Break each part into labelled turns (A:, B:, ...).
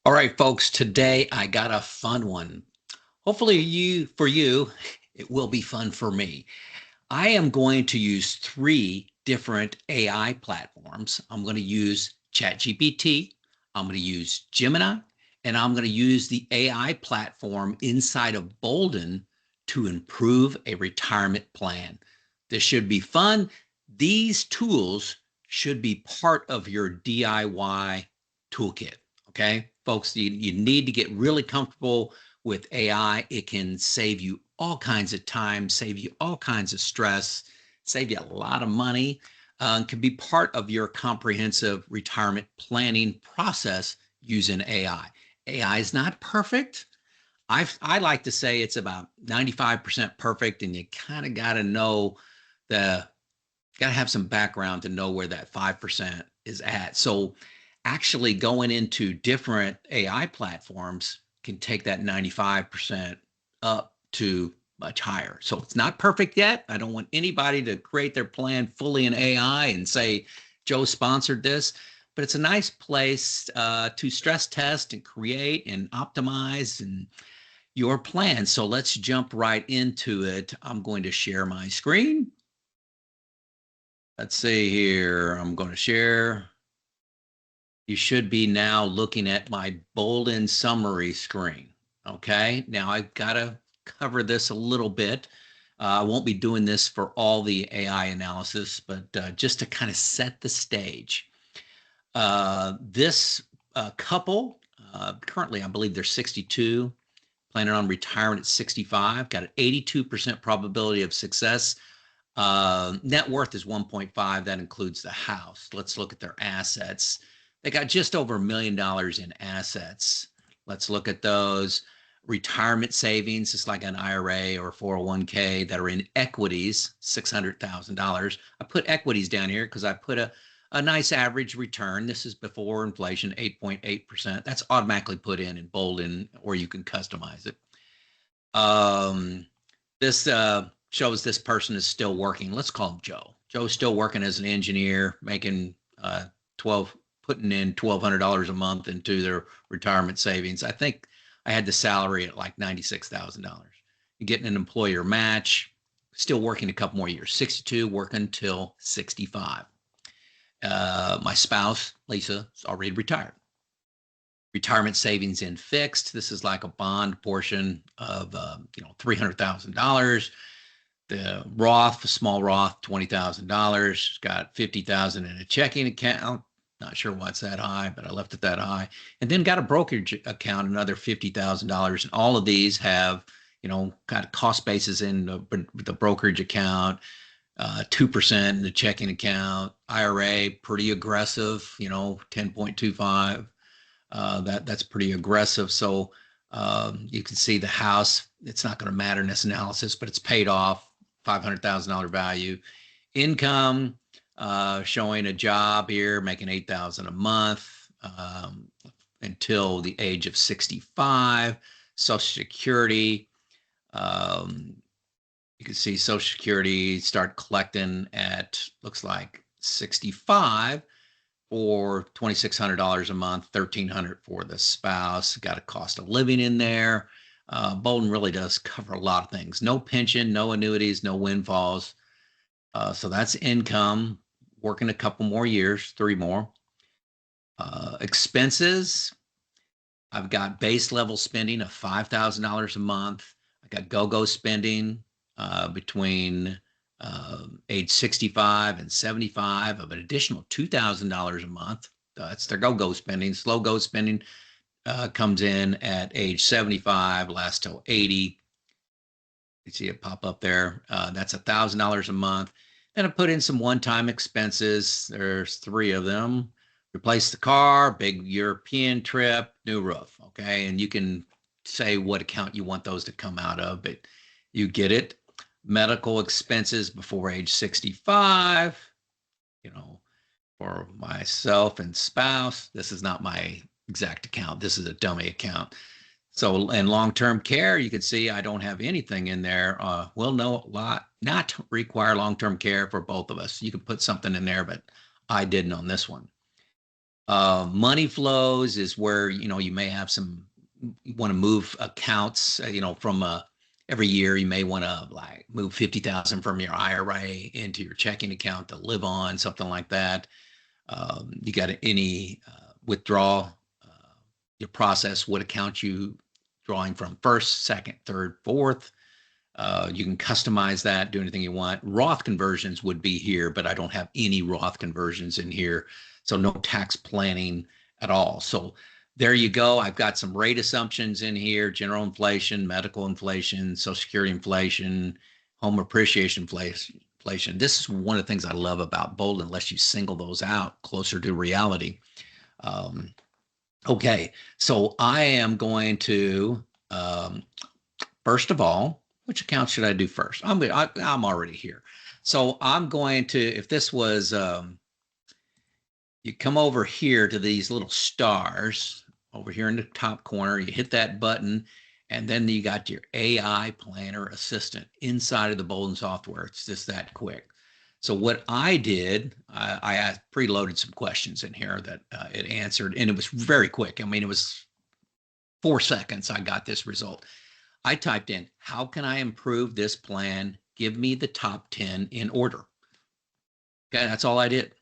A: All right, folks, today I got a fun one. Hopefully for you, it will be fun for me. I am going to use three different AI platforms. I'm going to use ChatGPT, I'm going to use Gemini, and I'm going to use the AI platform inside of Boldin to improve a retirement plan. This should be fun. These tools should be part of your DIY toolkit. Okay, folks, you need to get really comfortable with AI. It can save you all kinds of time, save you all kinds of stress, save you a lot of money, and can be part of your comprehensive retirement planning process using AI. AI is not perfect. I like to say it's about 95% perfect, and you kind of got to know the got to have some background to know where that 5% is at. So actually going into different AI platforms can take that 95% up to much higher. So it's not perfect yet. I don't want anybody to create their plan fully in AI and say, Joe sponsored this, but it's a nice place to stress test and create and optimize and your plan. So let's jump right into it. I'm going to share my screen. Let's see here. I'm going to share. You should be now looking at my Boldin summary screen. Okay. Now I've got to cover this a little bit. I won't be doing this for all the AI analysis, but just to kind of set the stage. This couple, currently, I believe they're 62, planning on retiring at 65, got an 82% probability of success. Net worth is 1.5. That includes the house. Let's look at their assets. They got just over $1 million in assets. Let's look at those retirement savings. It's like an IRA or 401k that are in equities, $600,000. I put equities down here because I put a nice average return. This is before inflation, 8.8%. That's automatically put in Boldin, or you can customize it. This shows this person is still working. Let's call him Joe. Joe's still working as an engineer, making putting in $1,200 a month into their retirement savings. I think I had the salary at like $96,000. You're getting an employer match, still working a couple more years, 62, working till 65. My spouse, Lisa, is already retired. Retirement savings in fixed. This is like a bond portion of $300,000. The Roth, small Roth, $20,000. Got $50,000 in a checking account. Not sure why it's that high, but I left it that high. And then got a brokerage account, another $50,000. And all of these have, kind of cost basis in the brokerage account, 2% in the checking account, IRA, pretty aggressive, 10.25. That's pretty aggressive. So you can see the house, it's not going to matter in this analysis, but it's paid off, $500,000 value. Income, showing a job here, making $8,000 a month until the age of 65. Social Security, you can see Social Security start collecting at, looks like 65 for $2,600 a month, $1,300 for the spouse. Got a cost of living in there. Boldin really does cover a lot of things. No pension, no annuities, no windfalls. So that's income, working a couple more years, 3 more. Expenses, I've got base level spending of $5,000 a month. I got go-go spending between age 65 and 75 of an additional $2,000 a month. That's their go-go spending. Slow go spending comes in at age 75, lasts till 80. You see it pop up there. That's $1,000 a month. Then I put in some one-time expenses. There's 3 of them. Replace the car, big European trip, new roof. Okay. And you can say what account you want those to come out of, but you get it. Medical expenses before age 65, for myself and spouse. This is not my exact account. This is a dummy account. So, and long-term care, you can see I don't have anything in there. Will not require long-term care for both of us. You could put something in there, but I didn't on this one. Money flows is where, you may have you want to move accounts, from every year you may want to like move 50,000 from your IRA into your checking account to live on, something like that. You got any withdrawal, your process, what account you drawing from first, second, third, fourth. You can customize that, do anything you want. Roth conversions would be here, but I don't have any Roth conversions in here. So no tax planning at all. So there you go. I've got some rate assumptions in here: general inflation, medical inflation, Social Security inflation, home appreciation inflation. This is one of the things I love about Boldin, unless you single those out closer to reality. Um, okay, so I am going to first of all, which account should I do first? I'm already here. So I'm going to, if this was, you come over here to these little stars over here in the top corner, you hit that button, and then you got your AI Planner Assistant inside of the Boldin software. It's just that quick. So what I did, I preloaded some questions in here that it answered, and it was very quick. I mean, it was 4 seconds. I got this result. I typed in, how can I improve this plan? Give me the top 10 in order. Okay, that's all I did.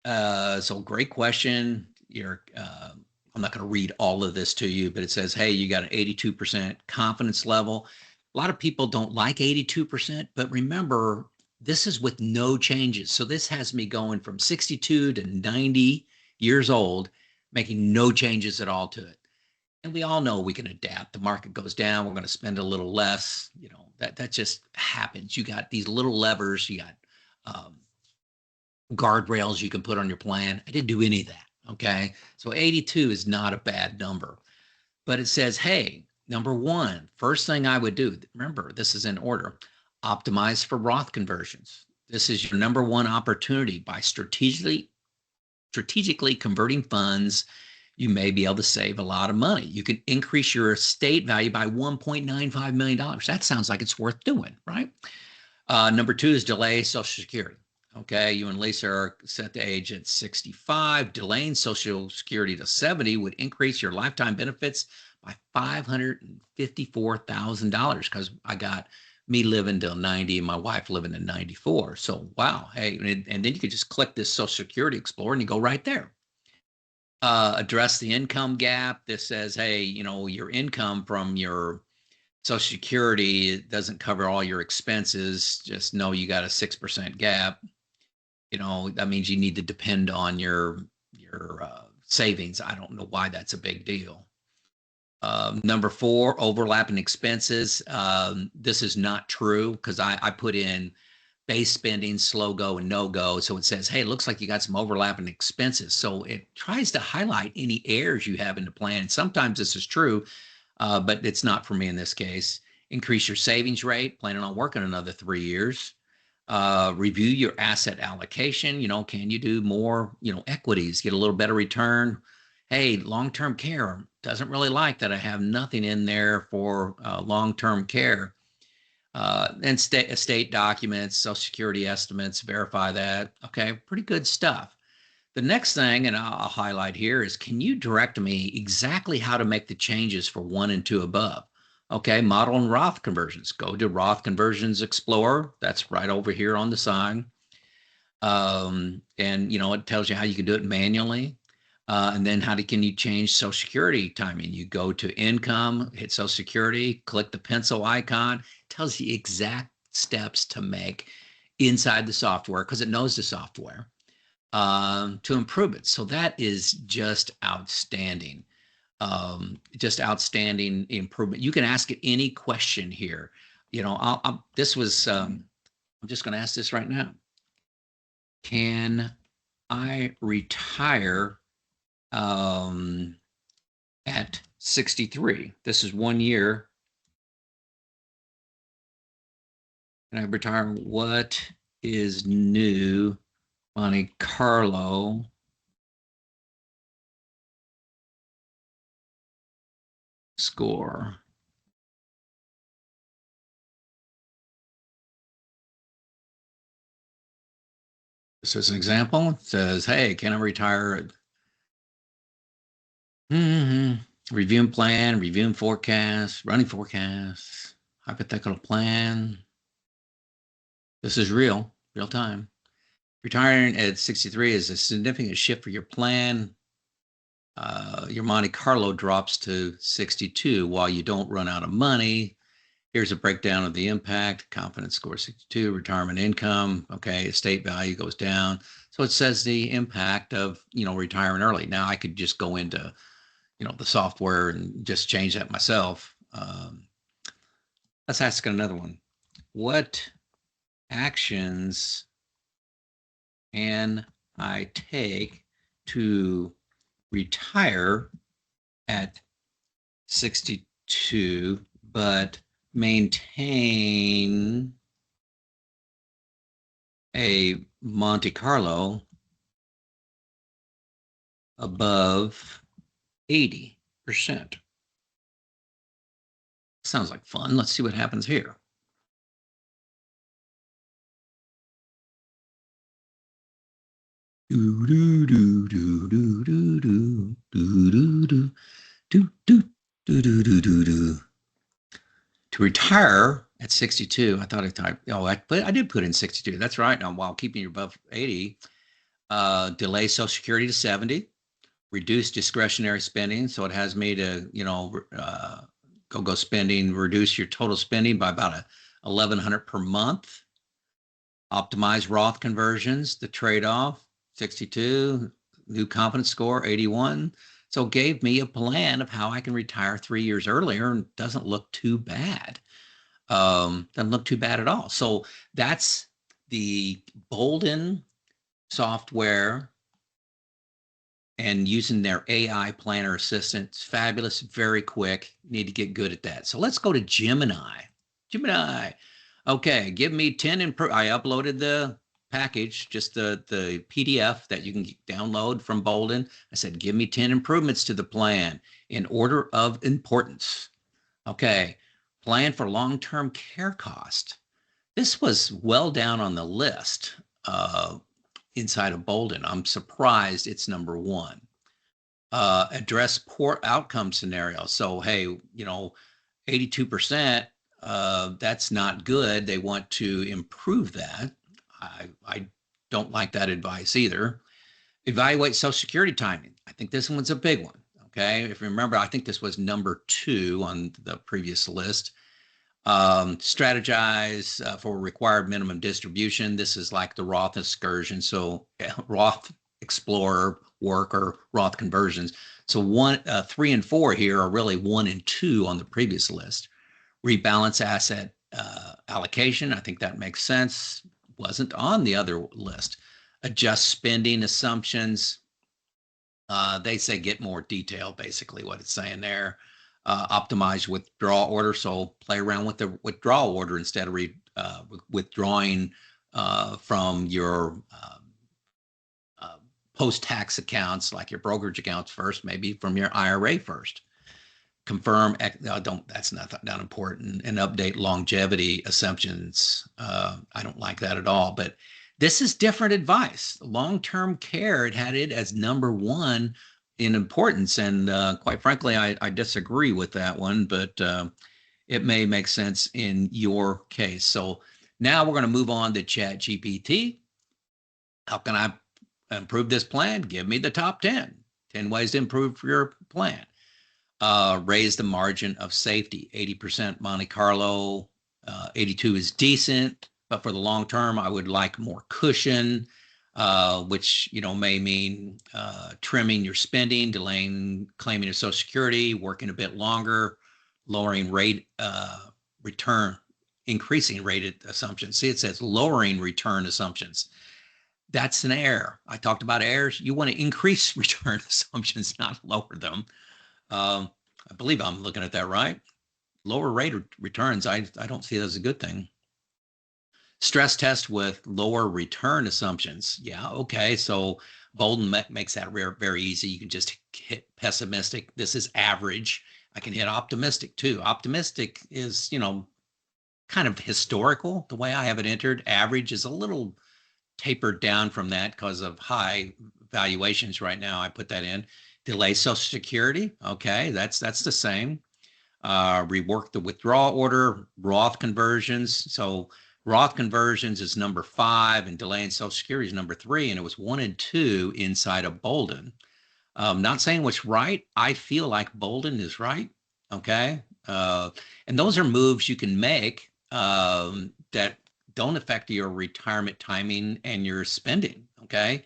A: So great question. I'm not going to read all of this to you, but it says, hey, you got an 82% confidence level. A lot of people don't like 82%, but remember, this is with no changes. So this has me going from 62 to 90 years old, making no changes at all to it. And we all know we can adapt. The market goes down, we're going to spend a little less. That just happens. You got these little levers, you got guardrails you can put on your plan. I didn't do any of that. Okay. So 82 is not a bad number, but it says, hey, number one, first thing I would do, remember, this is in order: optimize for Roth conversions. This is your number one opportunity. By strategically converting funds, you may be able to save a lot of money. You can increase your estate value by $1.95 million. That sounds like it's worth doing, right? Number two is delay Social Security. Okay, you and Lisa are set the age at 65. Delaying Social Security to 70 would increase your lifetime benefits by $554,000, because I got me living till 90 and my wife living to 94. So, wow. Hey, and then you could just click this Social Security Explorer and you go right there. Address the income gap. This says, hey, your income from your Social Security doesn't cover all your expenses. Just know you got a 6% gap. That means you need to depend on your savings. I don't know why that's a big deal. Number four, overlapping expenses. This is not true, because I put in base spending, slow go, and no go. So it says, hey, it looks like you got some overlapping expenses. So it tries to highlight any errors you have in the plan. And sometimes this is true, but it's not for me in this case. Increase your savings rate, planning on working another 3 years. Review your asset allocation. Can you do more, equities, get a little better return? Hey, long-term care doesn't really like that I have nothing in there for long-term care. And estate documents, Social Security estimates, verify that. Okay, pretty good stuff. The next thing, and I'll highlight here, is, can you direct me exactly how to make the changes for 1 and 2 above? Okay, model and Roth conversions. Go to Roth Conversions Explorer. That's right over here on the side. And it tells you how you can do it manually. And then can you change Social Security timing? You go to income, hit Social Security, click the pencil icon. It tells you exact steps to make inside the software, because it knows the software, to improve it. So that is just outstanding. Just outstanding improvement. You can ask it any question here. I'm just going to ask this right now. Can I retire at 63? This is 1 year. Can I retire? What is new Monte Carlo score? This is an example. It says, hey, can I retire Reviewing plan, reviewing forecasts, running forecasts, hypothetical plan. This is real time. Retiring at 63 is a significant shift for your plan. Your Monte Carlo drops to 62 while you don't run out of money. Here's a breakdown of the impact. Confidence score 62, retirement income. Okay, estate value goes down. So it says the impact of, retiring early. Now I could just go into, the software and just change that myself. Let's ask another one. What actions can I take to retire at 62, but maintain a Monte Carlo above 80%? Sounds like fun. Let's see what happens here. Do do do do do do do do do do do do do do do do. To retire at 62, I thought I typed. Oh, I did put in 62. That's right. Now, while keeping you above 80, delay Social Security to 70, reduce discretionary spending. So it has me to, go spending, reduce your total spending by about 1,100 per month. Optimize Roth conversions, the trade-off, 62, new confidence score, 81. So it gave me a plan of how I can retire 3 years earlier, and doesn't look too bad. Doesn't look too bad at all. So that's the Boldin software and using their AI planner assistant. It's fabulous, very quick. You need to get good at that. So let's go to Gemini. Gemini. Okay, give me 10 I uploaded the package, just the PDF that you can download from Boldin. I said, give me 10 improvements to the plan in order of importance. Okay, plan for long-term care cost. This was well down on the list inside of Boldin. I'm surprised it's number one. Address poor outcome scenarios. So, hey, 82%, that's not good. They want to improve that. I don't like that advice either. Evaluate Social Security timing. I think this one's a big one. Okay. If you remember, I think this was number 2 on the previous list. Strategize for required minimum distribution. This is like the Roth excursion. So Roth Explorer work or Roth conversions. So 3 and 4 here are really 1 and 2 on the previous list. Rebalance asset allocation. I think that makes sense. Wasn't on the other list. Adjust spending assumptions. They say get more detail, basically what it's saying there. Optimize withdrawal order. So play around with the withdrawal order instead of withdrawing from your post-tax accounts, like your brokerage accounts first, maybe from your IRA first. Confirm, that's not important, and update longevity assumptions. I don't like that at all, but this is different advice. Long-term care, it had it as number 1 in importance. And quite frankly, I disagree with that one, but it may make sense in your case. So now we're going to move on to ChatGPT. How can I improve this plan? Give me the top 10 ways to improve your plan. Raise the margin of safety. 80% Monte Carlo, 82 is decent, but for the long term, I would like more cushion, which may mean trimming your spending, delaying claiming of Social Security, working a bit longer, lowering rate return, increasing rated assumptions. See, it says lowering return assumptions. That's an error. I talked about errors. You want to increase return assumptions, not lower them. I believe I'm looking at that right. Lower rate of returns, I don't see it as a good thing. Stress test with lower return assumptions. Yeah, okay. So Boldin makes that very easy. You can just hit pessimistic. This is average. I can hit optimistic too. Optimistic is, kind of historical, the way I have it entered. Average is a little tapered down from that because of high valuations right now. I put that in. Delay Social Security. Okay, that's the same. Rework the withdrawal order, Roth conversions. So Roth conversions is number 5, and delaying Social Security is number 3, and it was 1 and 2 inside of Boldin. Not saying what's right. I feel like Boldin is right. Okay. And those are moves you can make that don't affect your retirement timing and your spending. Okay.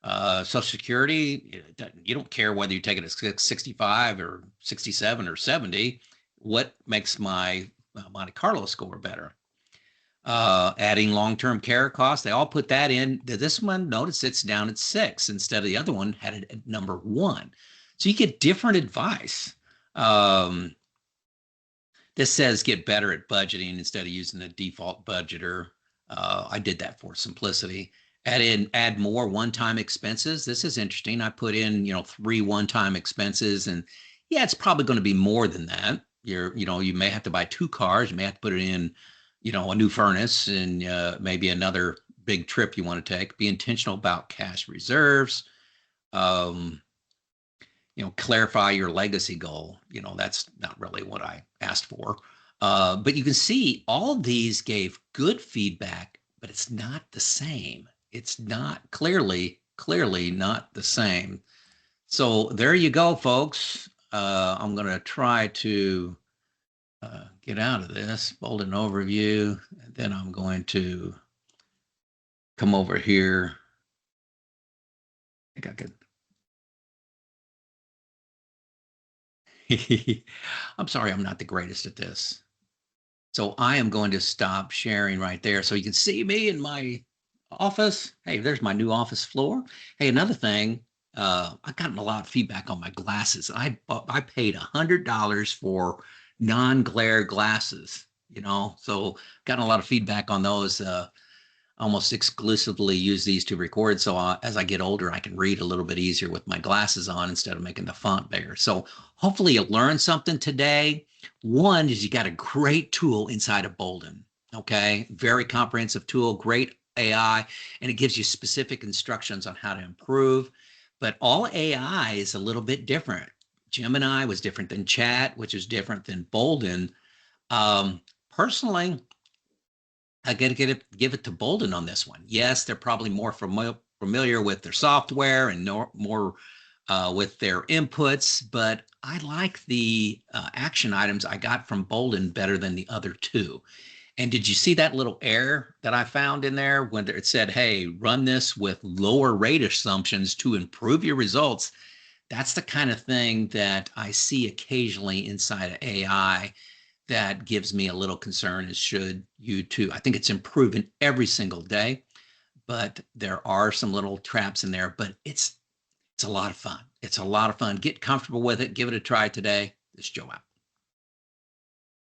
A: Social Security, you don't care whether you take it at 65 or 67 or 70. What makes my Monte Carlo score better? Adding long-term care costs, they all put that in. This one, notice it's down at 6 instead of the other one had it at number 1. So you get different advice. Um, this says get better at budgeting instead of using the default budgeter. I did that for simplicity. Add more one-time expenses. This is interesting. I put in, 3 one-time expenses, and yeah, it's probably going to be more than that. You may have to buy 2 cars. You may have to put it in, a new furnace, and maybe another big trip you want to take. Be intentional about cash reserves. Um, clarify your legacy goal. That's not really what I asked for. But you can see all of these gave good feedback, but it's not the same. It's not clearly not the same. So there you go, folks. I'm going to try to get out of this, Boldin overview, and then I'm going to come over here. I think I could. I'm sorry, I'm not the greatest at this. So I am going to stop sharing right there so you can see me in my office. Hey, there's my new office floor. Hey, another thing, I've gotten a lot of feedback on my glasses. I paid $100 for non-glare glasses, so gotten a lot of feedback on those. Almost exclusively use these to record. So as I get older, I can read a little bit easier with my glasses on instead of making the font bigger. So hopefully you learned something today. One is you got a great tool inside of Boldin. Okay. Very comprehensive tool, great AI, and it gives you specific instructions on how to improve. But all AI is a little bit different. Gemini was different than Chat, which is different than Boldin. Personally, I got to give it to Boldin on this one. Yes, they're probably more familiar with their software and more with their inputs, but I like the action items I got from Boldin better than the other two. And did you see that little error that I found in there when it said, hey, run this with lower rate assumptions to improve your results? That's the kind of thing that I see occasionally inside of AI that gives me a little concern, as should you too. I think it's improving every single day, but there are some little traps in there, but it's a lot of fun. It's a lot of fun. Get comfortable with it. Give it a try today. This is Joe out.